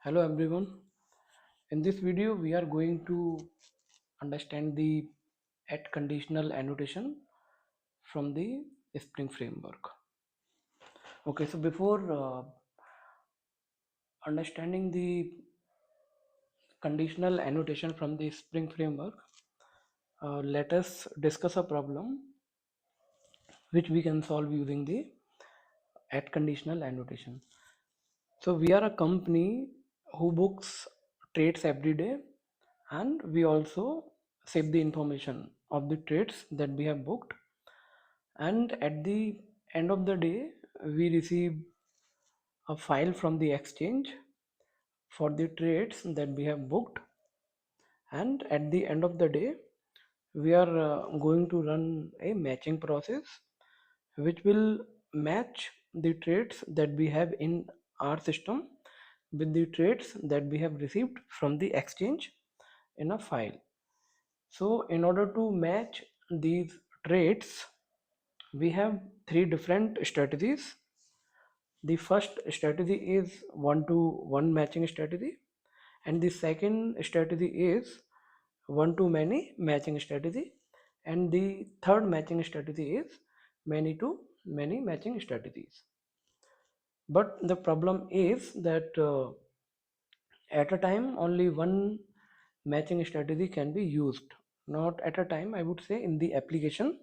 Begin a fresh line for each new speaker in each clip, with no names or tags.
Hello everyone. In this video we are going to understand the at conditional annotation from the Spring framework. Okay, so before understanding the conditional annotation from the Spring framework, let us discuss a problem which we can solve using the at conditional annotation. So we are a company who books trades every day, and we also save the information of the trades that we have booked, and at the end of the day we receive a file from the exchange for the trades that we have booked, and at the end of the day we are going to run a matching process which will match the trades that we have in our system with the trades that we have received from the exchange in a file. So in order to match these trades, we have three different strategies. The first strategy is one to one matching strategy, and the second strategy is one to many matching strategy, and the third matching strategy is many to many matching strategies. But the problem is that at a time only one matching strategy can be used. Not at a time, I would say in the application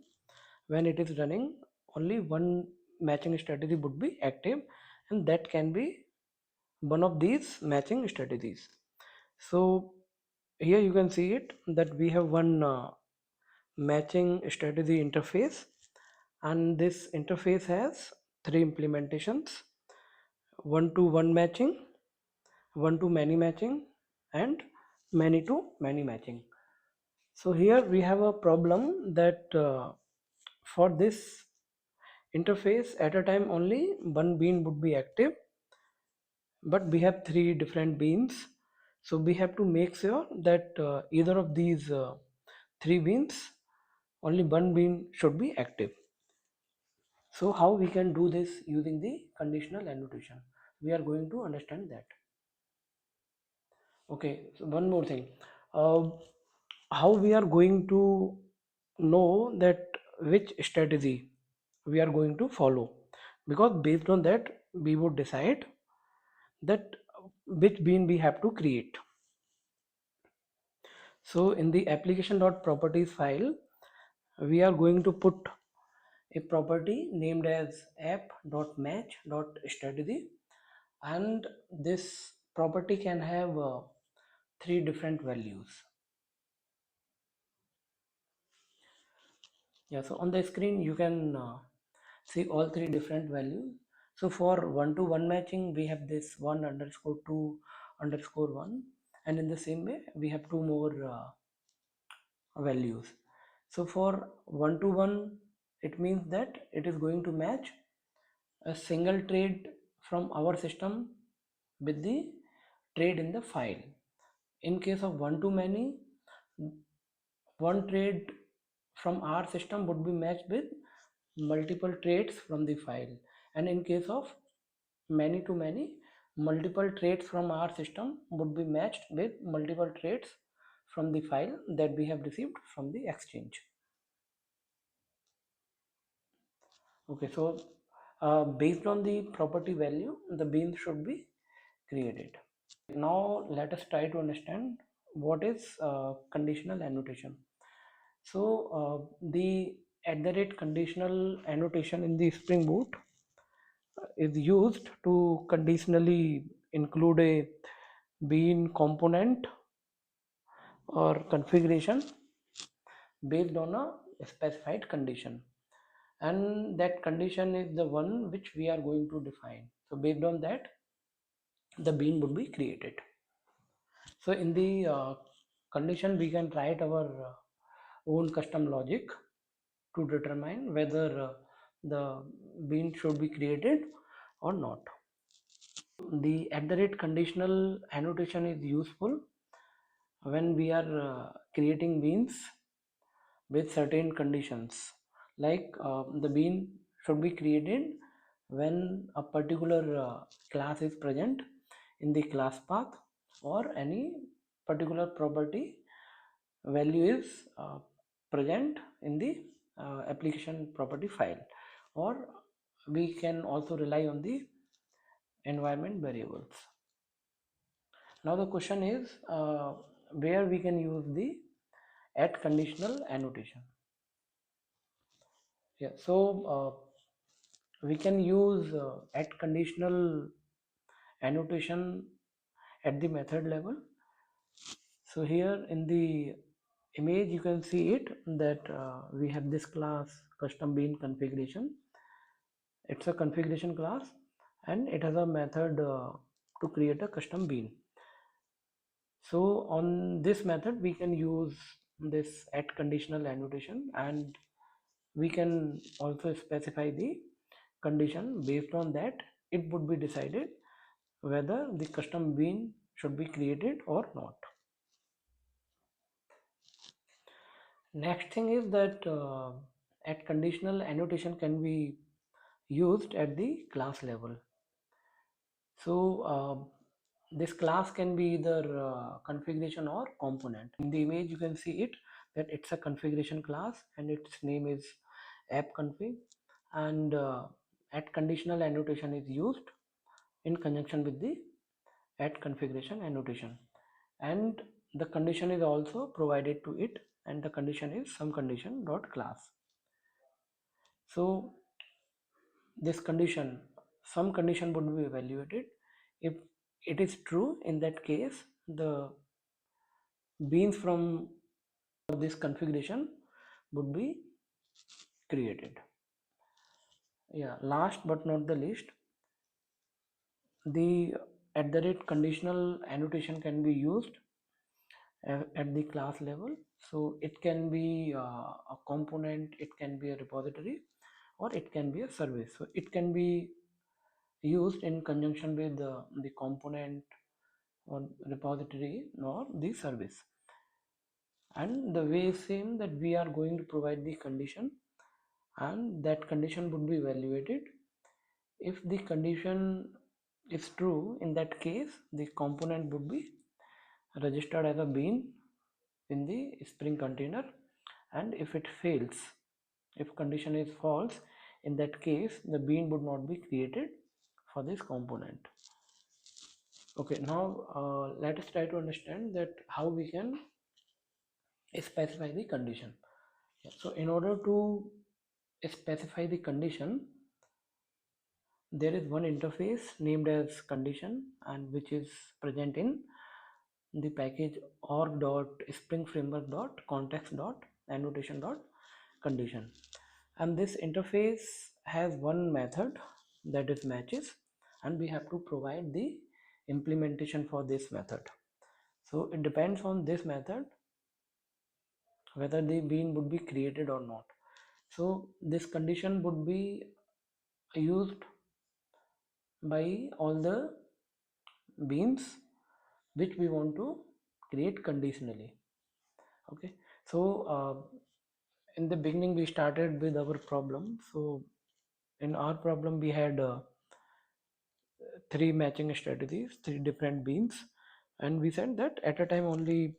when it is running, only one matching strategy would be active, and that can be one of these matching strategies. So here you can see it that we have one matching strategy interface, and this interface has three implementations: one to one matching, one to many matching, and many to many matching. So here we have a problem that for this interface at a time only one bean would be active, but we have three different beans, so we have to make sure that either of these three beans, only one bean should be active. So how we can do this using the conditional annotation, we are going to understand that. Okay, so one more thing, uh, how we are going to know that which strategy we are going to follow, because based on that we would decide that which bean we have to create. So in the application.properties file we are going to put a property named as app.match.strategy, and this property can have three different values. Yeah, so on the screen you can see all three different values. So for one to one matching we have this 1 underscore 2 underscore 1, and in the same way we have two more values. So for one to one, it means that it is going to match a single trade from our system with the trade in the file. In case of one to many, one trade from our system would be matched with multiple trades from the file, and in case of many to many, multiple trades from our system would be matched with multiple trades from the file that we have received from the exchange. Okay, so based on the property value the beans should be created. Now let us try to understand what is conditional annotation. So the at the rate conditional annotation in the Spring Boot is used to conditionally include a bean component or configuration based on a specified condition, and that condition is the one which we are going to define. So based on that the bean would be created. So in the condition we can write our own custom logic to determine whether the bean should be created or not. The at the rate conditional annotation is useful when we are creating beans with certain conditions, like the bean should be created when a particular class is present in the class path, or any particular property value is present in the application property file, or we can also rely on the environment variables. Now the question is where we can use the at conditional annotation. Yeah, so we can use at conditional annotation at the method level. So here in the image you can see it that we have this class custom bean configuration. It's a configuration class and it has a method to create a custom bean. So on this method we can use this at conditional annotation, and we can also specify the condition. Based on that, it would be decided whether the custom bean should be created or not. Next thing is that at conditional annotation can be used at the class level. So this class can be either configuration or component. In the image you can see it that it's a configuration class and its name is app config, and at conditional annotation is used in conjunction with the at configuration annotation, and the condition is also provided to it, and the condition is some condition dot class. So this condition, some condition would be evaluated. If it is true, in that case the beans from this configuration would be created. Yeah, last but not the least, the at the rate conditional annotation can be used at the class level. So it can be a component, it can be a repository, or it can be a service. So it can be used in conjunction with the component or repository or the service. And the way same that we are going to provide the condition, and that condition would be evaluated. If the condition is true, in that case the component would be registered as a bean in the Spring container, and if it fails, if condition is false, in that case the bean would not be created for this component. Okay, now let us try to understand that how we can specify the condition. So in order to specify the condition, there is one interface named as condition, and which is present in the package org.springframework.context.annotation.condition, and this interface has one method that is matches, and we have to provide the implementation for this method. So it depends on this method whether the bean would be created or not. So this condition would be used by all the beans which we want to create conditionally. Okay, so in the beginning we started with our problem. So in our problem we had three matching strategies, three different beans, and we said that at a time only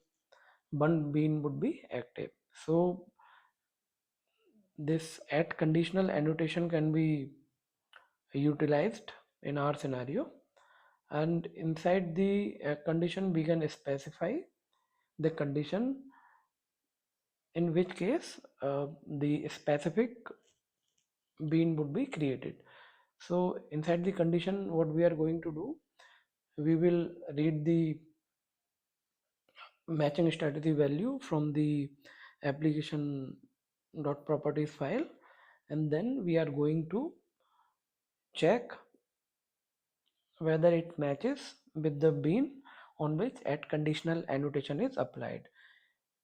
one bean would be active. So this at conditional annotation can be utilized in our scenario, and inside the condition we can specify the condition in which case the specific bean would be created. So inside the condition what we are going to do, we will read the matching strategy value from the application dot properties file, and then we are going to check whether it matches with the bean on which at conditional annotation is applied.